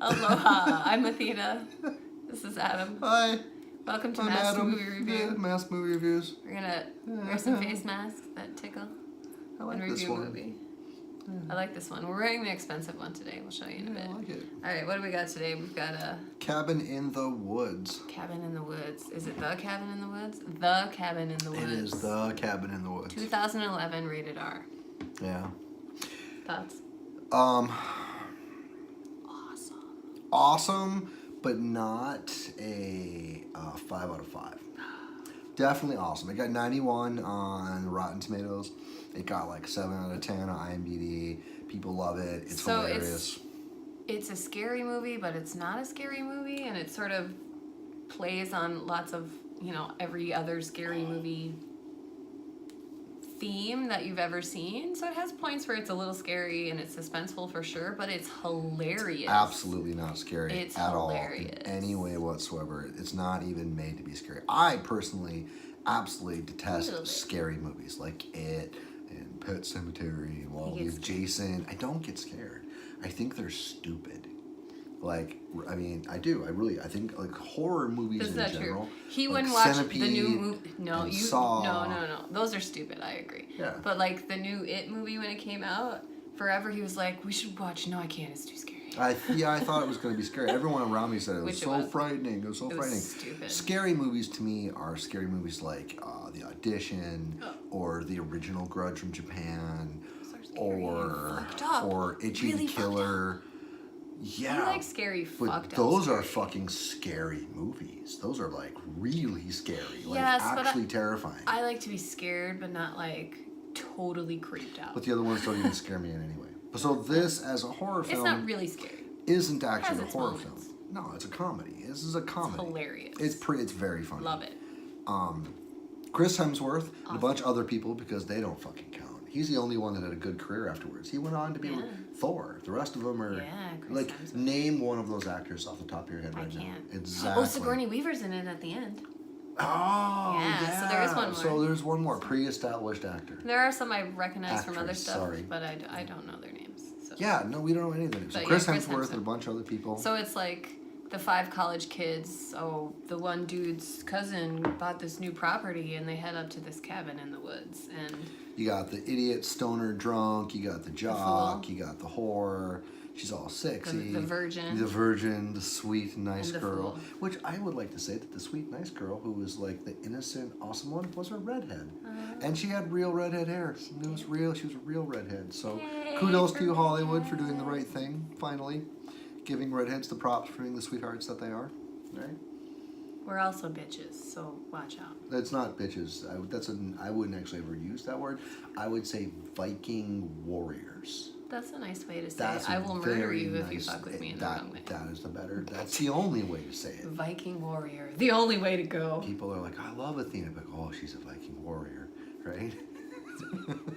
Aloha, I'm Athena. This is Adam. Hi. Welcome to I'm Mass Adam. Movie Review. Yeah, Mass Movie Reviews. We're gonna wear some face masks that tickle I like and this review a one. movie. I like this one. We're wearing the expensive one today. We'll show you in a bit. I like it. Alright, what do we got today? We've got a Cabin in the Woods. Cabin in the Woods. Is it The Cabin in the Woods? The Cabin in the Woods. It is The Cabin in the Woods. 2011, rated R. Yeah. Thoughts? Awesome. Awesome. But not a 5 out of 5. Definitely awesome. It got 91 on Rotten Tomatoes. It got like 7 out of 10 on IMDB. People love it. It's hilarious. It's a scary movie, but it's not a scary movie, and it sort of plays on lots of, every other scary movie theme that you've ever seen. So it has points where it's a little scary and it's suspenseful for sure, but it's hilarious. Absolutely not scary It's at hilarious. all in any way whatsoever. It's not even made to be scary. I personally absolutely detest scary movies like It and Pet Sematary and all these Jason. I don't get scared. I think they're stupid. I do. I think like horror movies in general. True. He like wouldn't watch Centipede the new movie. No, Saw. No. Those are stupid. I agree. Yeah. But like the new It movie when it came out, forever he was like, "We should watch." No, I can't. It's too scary. I thought it was going to be scary. Everyone around me said it was frightening. It was so frightening. Stupid. Scary movies to me are scary movies like The Audition or the original Grudge from Japan or Itchy the Killer. Yeah, I like scary but fucked up. Those are fucking scary movies. Those are like really scary, like actually terrifying. I like to be scared, but not like totally creeped out. But the other ones don't even scare me in any way. So this, as a horror film, it's not really scary. Isn't actually a horror film. No, it's a comedy. This is a comedy. It's hilarious. It's very funny. Love it. Chris Hemsworth and a bunch of other people, because they don't fucking count. He's the only one that had a good career afterwards. He went on to be Thor. The rest of them are Chris Hemsworth. Name one of those actors off the top of your head right now. I can't. Exactly. Oh, Sigourney Weaver's in it at the end. Oh, yeah. So there is one more. So there's one more pre-established actor. There are some I recognize from other stuff, sorry. but I don't know their names. So. Yeah, no, we don't know any of their names. So Chris Hemsworth and a bunch of other people. So it's like the 5 college kids. Oh, the one dude's cousin bought this new property, and they head up to this cabin in the woods. And you got the idiot, stoner, drunk. You got the jock. You got the whore. She's all sexy. The virgin. The virgin, the sweet, nice girl. Fool. Which I would like to say that the sweet, nice girl, who was like the innocent, awesome one, was a redhead. And she had real redhead hair. It was real. She was a real redhead. So kudos to you, Hollywood, for doing the right thing, finally. Giving redheads the props for being the sweethearts that they are. Right? We're also bitches, so watch out. That's not bitches. I wouldn't actually ever use that word. I would say Viking warriors. That's a nice way to say it. I will murder you if you fuck with me in the wrong way. That is the better. That's the only way to say it. Viking warrior. The only way to go. People are like, I love Athena, but oh, she's a Viking warrior, right?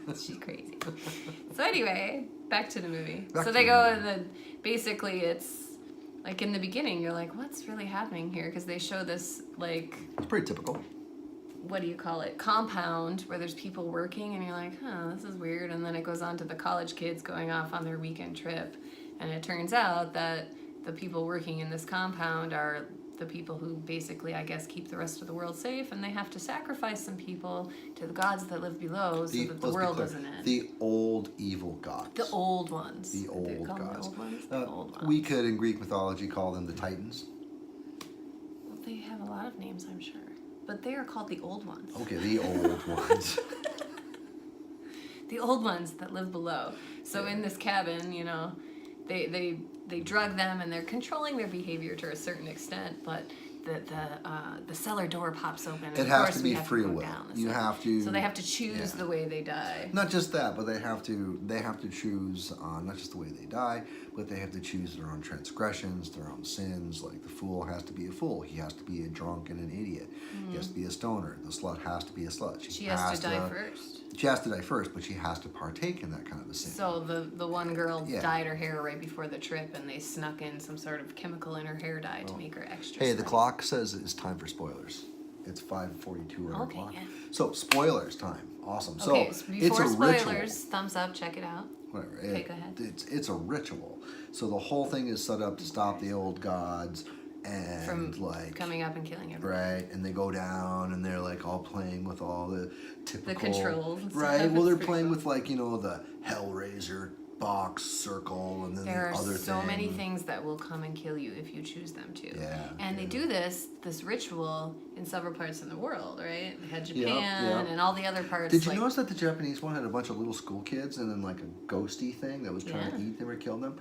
She's crazy. So anyway, back to the movie. Basically it's like in the beginning, you're like, what's really happening here? Because they show this like... It's pretty typical. What do you call it? Compound where there's people working, and you're like, this is weird. And then it goes on to the college kids going off on their weekend trip. And it turns out that the people working in this compound are the people who basically, I guess, keep the rest of the world safe, and they have to sacrifice some people to the gods that live below so that the world doesn't end. The old evil gods. The old ones. The old gods. The old ones? The old ones. We could, in Greek mythology, call them the Titans. Well, they have a lot of names, I'm sure. But they are called the old ones. Okay, the old ones. The old ones that live below. So in this cabin, they drug them, and they're controlling their behavior to a certain extent, but the cellar door pops open. And it has to be free will. You have to. So they have to choose the way they die. Not just that, but they have to choose not just the way they die, but they have to choose their own transgressions, their own sins. Like the fool has to be a fool. He has to be a drunk and an idiot. He has to be a stoner. The slut has to be a slut. She has to die first. She has to die first, but she has to partake in that kind of a sin. So the one girl dyed her hair right before the trip, and they snuck in some sort of chemical in her hair dye to make her extra. Hey, the clock says it's time for spoilers. It's 5:42 on the clock. Yeah. So spoilers time. awesome. Okay, So before it's a spoilers, ritual. thumbs up, check it out. Whatever. Okay, go ahead. It's a ritual. So the whole thing is set up to stop the old gods and From like coming up and killing everyone. right, and they go down and they're like all playing with all the typical controls and right. stuff. Well, they're It's playing pretty with like the Hellraiser box circle and then There are the other so thing. many things that will come and kill you if you choose them to. Yeah, And they do this ritual in several parts of the world, right? They had Yep, Japan yep. and all the other parts. Did you notice that the Japanese one had a bunch of little school kids and then like a ghosty thing that was trying to Yeah. eat them or kill them?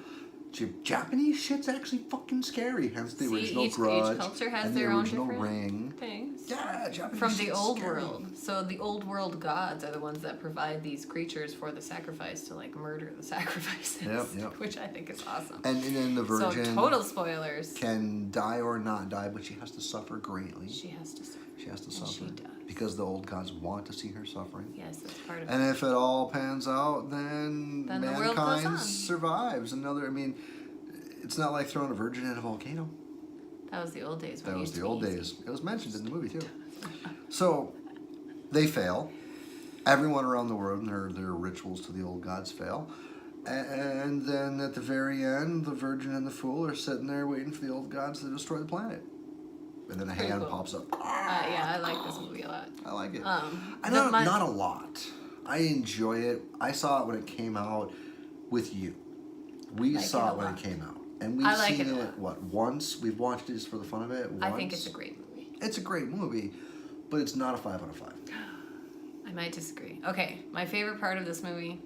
Japanese shit's actually fucking scary. Hence the original each Grudge culture has and their the own original different Ring. things. Yeah, Japanese From the shit's old scary. world. So the old world gods are the ones that provide these creatures for the sacrifice to like murder the sacrifices. Yep. Which I think is awesome. And then the Virgin So total spoilers. can die or not die, but she has to suffer greatly. She has to suffer. She has to And suffer she does. because the old gods want to see her suffering. Yes, that's part of And it. if it all pans out, then Then the world goes mankind on. survives. It's not like throwing a virgin in a volcano. That was the old days. When That it was used the to old be easy. days. It was mentioned in the movie too. So they fail. Everyone around the world and their rituals to the old gods fail. And then at the very end, the virgin and the fool are sitting there waiting for the old gods to destroy the planet. And then a Pretty hand cool. pops up. Yeah, I like this movie a lot. I like it. The- Not a lot. I enjoy it. I saw it when it came out with you. We like saw it a it when lot. it came out. And we've I like seen it a it, lot. what, once? We've watched it just for the fun of it once. I think it's a great movie. It's a great movie, but it's not a 5 out of 5. I might disagree. Okay, my favorite part of this movie.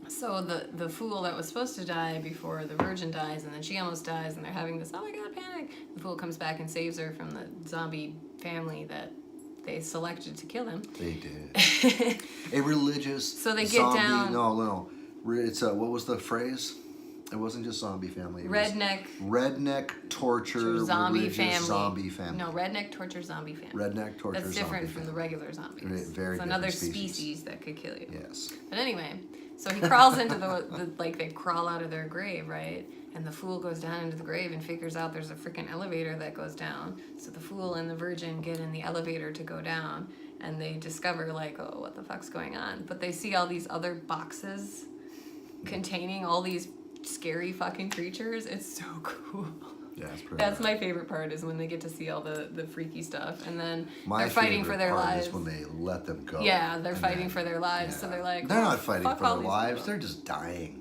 So the fool that was supposed to die before the virgin dies, and then she almost dies, and they're having this, oh my god, panic. The fool comes back and saves her from the zombie family that they selected to kill him. They did. A religious So they get zombie, down- No. It's what was the phrase? It wasn't just zombie family. It was redneck torture zombie religious family. zombie family. No, redneck torture zombie family. Redneck torture That's different zombie from the family. regular zombies. Very it's another different species. that could kill you. Yes. But anyway, so he crawls into they crawl out of their grave, right? And the fool goes down into the grave and figures out there's a freaking elevator that goes down. So the fool and the virgin get in the elevator to go down, and they discover like, oh, what the fuck's going on? But they see all these other boxes containing all these scary fucking creatures. It's so cool. Yeah, it's pretty. That's my favorite part is when they get to see all the freaky stuff, and then My they're fighting for favorite their part lives. is when they let them go. Yeah, they're And fighting then- for their lives, so yeah. they're like, They're "Oh, not fighting fuck for all their these lives. people." They're just dying.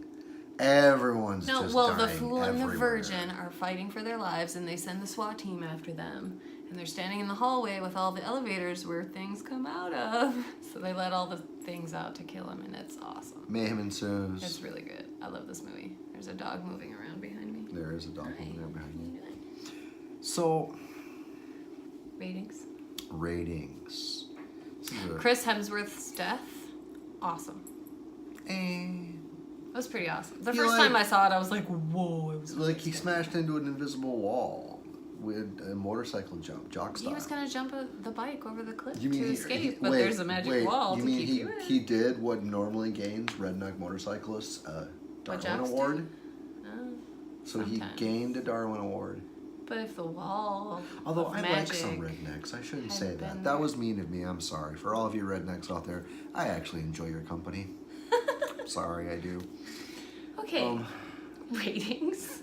Everyone's No, just well, dying the fool and the everywhere. virgin are fighting for their lives, and they send the SWAT team after them. And they're standing in the hallway with all the elevators where things come out of. So they let all the things out to kill them, and it's awesome. Mayhem ensues. It's really good. I love this movie. There's a dog moving around behind me. There is a dog Hi. there behind How you. you doing? So, Ratings. ratings. This is a- Chris Hemsworth's death, awesome. eh. It was pretty awesome. The You first like- time I saw it, I was like, whoa. It was Like he smashed into an invisible wall with a motorcycle jump, jock style. He was going to jump the bike over the cliff You mean to he- escape, he- but wait, there's a magic wall you to mean keep he, you in. he did what normally gains redneck motorcyclists a What Darwin jocks do? Award? Oh, So sometimes. he gained a Darwin Award. But if the wall Although of I magic, like some rednecks. I shouldn't had say been that. there. That was mean of me. I'm sorry. For all of you rednecks out there, I actually enjoy your company. Sorry, I do. Okay, ratings.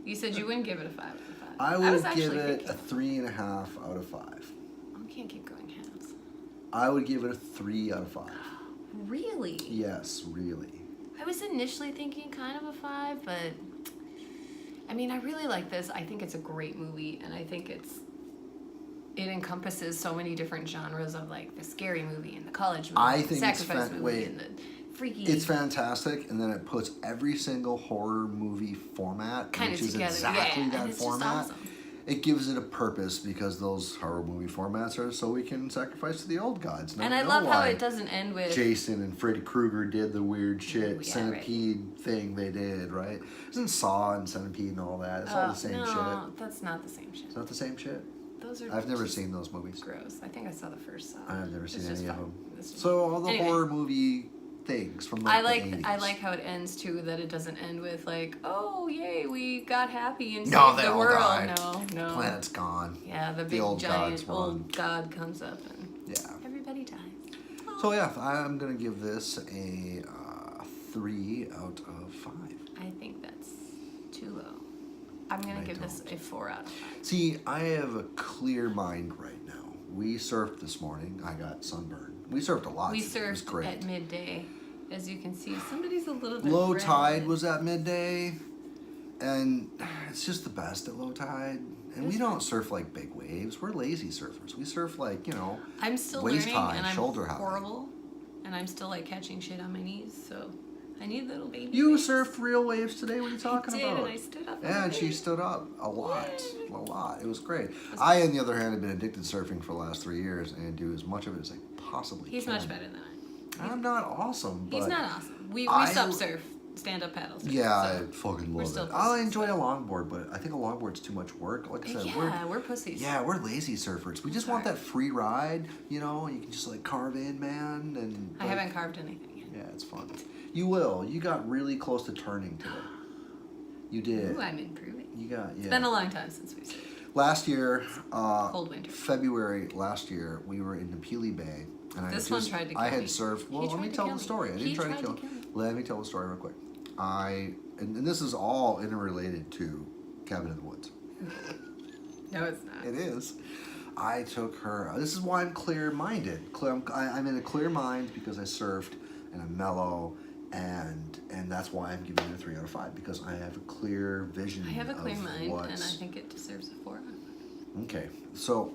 You said you wouldn't give it a 5 out of 5. I was would actually give it thinking, a 3.5 out of 5. I can't keep going halves. I would give it a 3 out of 5. Really? Yes, really. I was initially thinking kind of a 5, but I mean, I really like this. I think it's a great movie, and I think it encompasses so many different genres of like the scary movie and the college movie, I and the think it's sacrifice movie, and the freaky. It's fantastic, and then it puts every single horror movie format, Kind which of is together, exactly yeah, that and it's format. just awesome. It gives it a purpose because those horror movie formats are so we can sacrifice to the old gods. Now And we I know love how why it doesn't end with Jason and Freddy Krueger did the weird shit yeah, centipede thing they did, right? Isn't Saw and Centipede and all that? It's all the same no, shit. that's not the same shit. It's not the same shit. Those are I've never just seen those movies. gross. I think I saw the first Saw. I've never It's seen just any of fun. them. It's just- So all the Anyway. horror movie things from like I like the 80s. I like how it ends too. That it doesn't end with like, oh yay, we got happy and No, saved they the all world. died. No. Planet's gone. Yeah, the The big old giant gods won. old god comes up and Yeah. So yeah, I'm gonna give this a 3 out of 5. I think that's too low. I'm gonna give this a 4 out of 5. See, I have a clear mind right now. We surfed this morning. I got sunburned. We surfed a lot. We today. It was surfed great. at midday. As you can see, somebody's a little bit Low red. tide was at midday, and it's just the best at low tide. And we don't surf like big waves. We're lazy surfers. We surf like, I'm still waist learning, high, and I'm shoulder high. horrible, and I'm still like catching shit on my knees. So I need little baby. You waves. surfed real waves today? What are you talking I did, about? and I stood up. Yeah, and she stood up a lot. A lot. It was great. I, on the other hand, have been addicted to surfing for the last 3 years and do as much of it as I possibly He's can. much better than I. I'm not awesome, but He's not awesome. We I- sub surf, stand up paddles. yeah, so. I fucking We're love still it. I pussies. enjoy a longboard, but I think a longboard's too much work. Like I said, We're pussies. we're lazy surfers. We just want that free ride, you can just like carve in, man. And I like, haven't carved anything yet. Yeah, it's fun. You will. You got really close to turning today. You did. Ooh, I'm improving. You got, yeah. It's been a long time since we surfed. Last year, Cold winter. February last year, we were in Napili Bay, and This one tried to I kill had me. surfed. Well, He let me tried to tell kill the me. story. I He didn't try tried to to kill. kill me. Let me tell the story real quick. And this is all interrelated to Cabin in the Woods. No, it's not. It is. I took her. This is why I'm clear-minded. I'm in a clear mind because I surfed and I'm mellow, and that's why I'm giving it a 3 out of 5 because I have a clear vision. I have a clear of mind, what's... and I think it deserves a 4 out of 5. Okay, so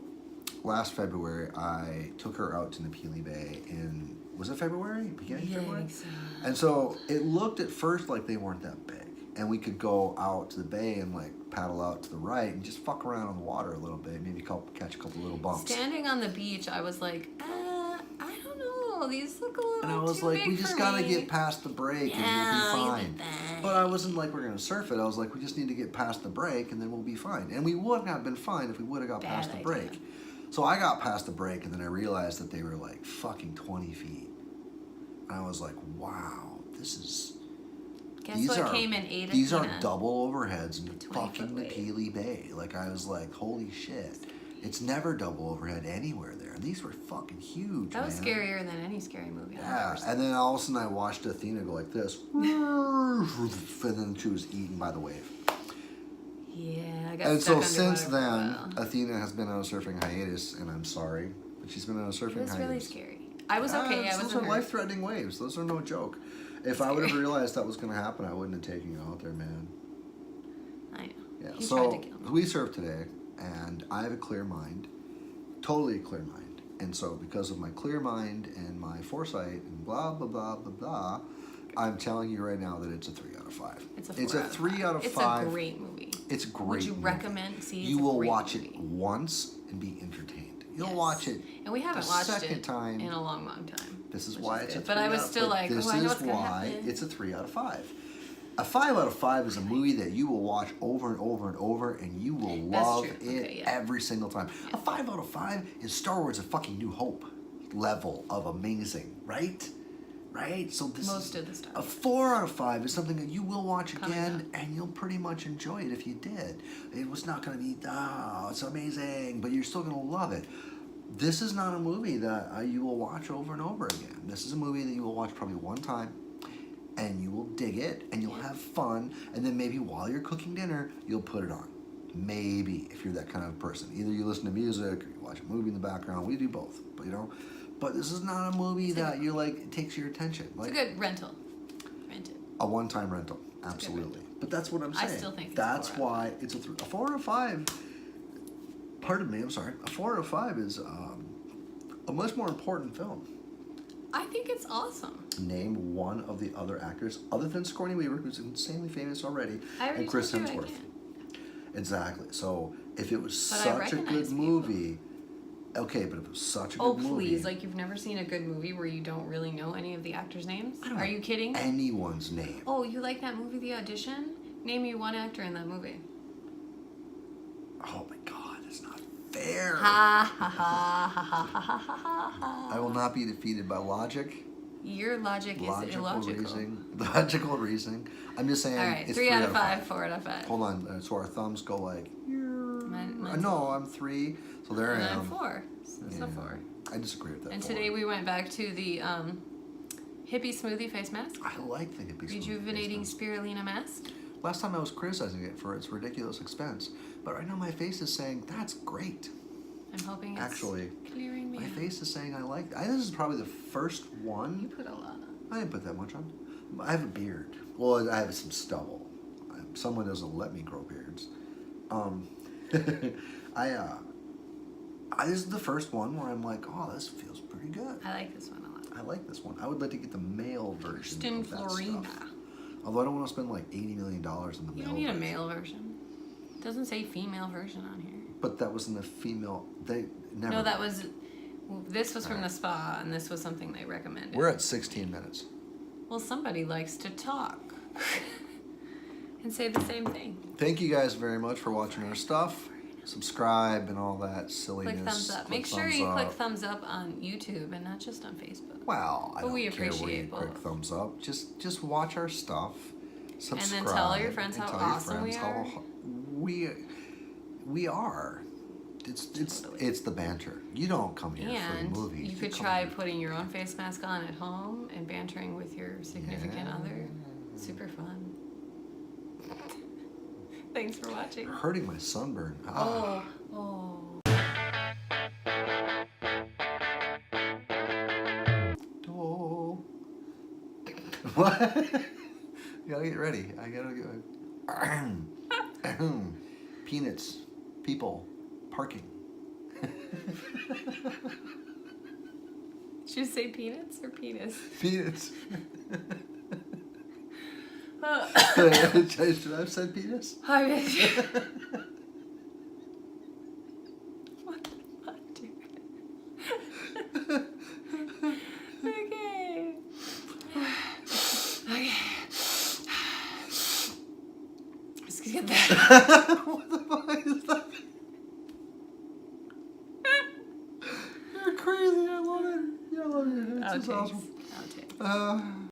last February I took her out to Napili Bay in, was it February? Beginning of February? I think so. And so it looked at first like they weren't that big. And we could go out to the bay and like paddle out to the right and just fuck around on the water a little bit, maybe catch a couple little bumps. Standing on the beach, I was like, I don't know, these look a little And I was too like, big we just for gotta me. get past the break and we'll be fine. But I wasn't like, we're gonna surf it. I was like, we just need to get past the break and then we'll be fine. And we would have been fine if we would have got past the Bad break. idea. So I got past the break and then I realized that they were like fucking 20 feet. And I was like, wow, this is... Guess what came in 8 These are Athena? double overheads in 20 fucking foot wave. Napili Bay. Like, I was like, holy shit. It's never double overhead anywhere there. And these were fucking huge, That was man. scarier than any scary movie I've Yeah, ever seen. and then all of a sudden I watched Athena go like this. And then she was eaten by the wave. Yeah, I got And stuck so since underwater for a then, while. Athena has been on a surfing hiatus, and I'm sorry, but she's been on a surfing It was hiatus. really scary. I was okay. I Those wasn't are hurt. life-threatening waves. Those are no joke. If I would have realized that was going to happen, I wouldn't have taken you out there, man. I know. Yeah. He So tried to kill me. we surfed today, and I have a clear mind, totally a clear mind. And so because of my clear mind and my foresight and blah blah blah blah blah, I'm telling you right now that it's a 3 out of 5. It's a 3 out of 5. It's a great movie. It's a great. Would you movie. recommend? See, it's You a will great watch movie. it once and be entertained. You'll Yes. watch it. And we haven't the watched second it time. in a long, long time. This is which why is it's a good. 3 But I was out of still 5. like, This oh, I know is what's gonna why happen. it's a 3 out of 5. A 5 out of 5 is a movie that you will watch over and over and over, and you will love true. it Okay, yeah. every single time. A 5 out of 5 is Star Wars: A Fucking New Hope level of amazing, right? Right? So this Most is of the Star a Wars. 4 out of 5 is something that you will watch Coming again, and you'll pretty much enjoy it if you did. It was not going to be, it's amazing, but you're still going to love it. This is not a movie that you will watch over and over again. This is a movie that you will watch probably one time, and you will dig it, and you'll have fun, and then maybe while you're cooking dinner, you'll put it on. Maybe, if you're that kind of person. Either you listen to music, or you watch a movie in the background. We do both, but this is not a movie that you're like, it takes your attention. Like, It's a good rental. Rent it. a one-time rental, absolutely. But that's what I'm I saying. still think it's that's 4 out of why it's a 4 out of 5. Pardon me, I'm sorry. A 4 out of 5 is a much more important film. I think it's awesome. Name one of the other actors other than Sigourney Weaver, who's insanely famous already, I already and Chris told you I Hemsworth. can't. Exactly. So if it was But I such a recognize good movie, okay, but if it was such a Oh, good movie, please. Like, you've never seen a good movie where you don't really know any of the actors' names? I don't Are know you kidding? anyone's name. Oh, you like that movie, The Audition? Name me one actor in that movie. Oh my God, that's not fair. Ha ha ha ha ha ha ha ha. I will not be defeated by logic. Your logic is illogical. Logical reasoning. I'm just saying. All right, it's 3 out of 5, 4 out of 5. Hold on. So our thumbs go like. Mine's No, I'm 3. So there I And am. I'm 4. So that's a 4. I disagree with that. And today we went back to the hippie smoothie face mask. I like the hippie smoothie Rejuvenating face mask. spirulina mask. Last time I was criticizing it for its ridiculous expense, but right now my face is saying that's great. I'm hoping it's actually clearing me my out. face is saying I like. This is probably the first one. You put a lot on. I didn't put that much on. I have a beard. Well, I have some stubble. Someone doesn't let me grow beards. This is the first one where I'm like, oh, this feels pretty good. I like this one a lot. I like this one. I would like to get the male version Kristen of that Florina. stuff. Although I don't want to spend like $80 million in the male You don't need a version. male version. It doesn't say female version on here. But that was in the female. They never. No, that was. This was from the spa, and this was something they recommended. We're at 16 minutes. Well, somebody likes to talk and say the same thing. Thank you guys very much for watching our stuff. Subscribe and all that silliness. Click thumbs up. Make sure you click thumbs up on YouTube and not just on Facebook. Well, I But don't we care where you appreciate click both. thumbs up. Just watch our stuff. Subscribe. And then tell your friends and how tell your awesome we friends are. We are. It's the banter. You don't come here And for movies. you could come try here. putting your own face mask on at home and bantering with your significant other. Super fun. Thanks for watching. You're hurting my sunburn. Oh. Oh. What? You gotta get ready. I gotta get. Peanuts. People. Parking. Did you say peanuts or penis? Peanuts. Oh. Should I have said penis? I mean, what the fuck, dude? Okay. Okay. Let's get that. What the fuck is that? You're crazy. I love it. Yeah, I love it. It's just Outtakes. awesome. Outtakes.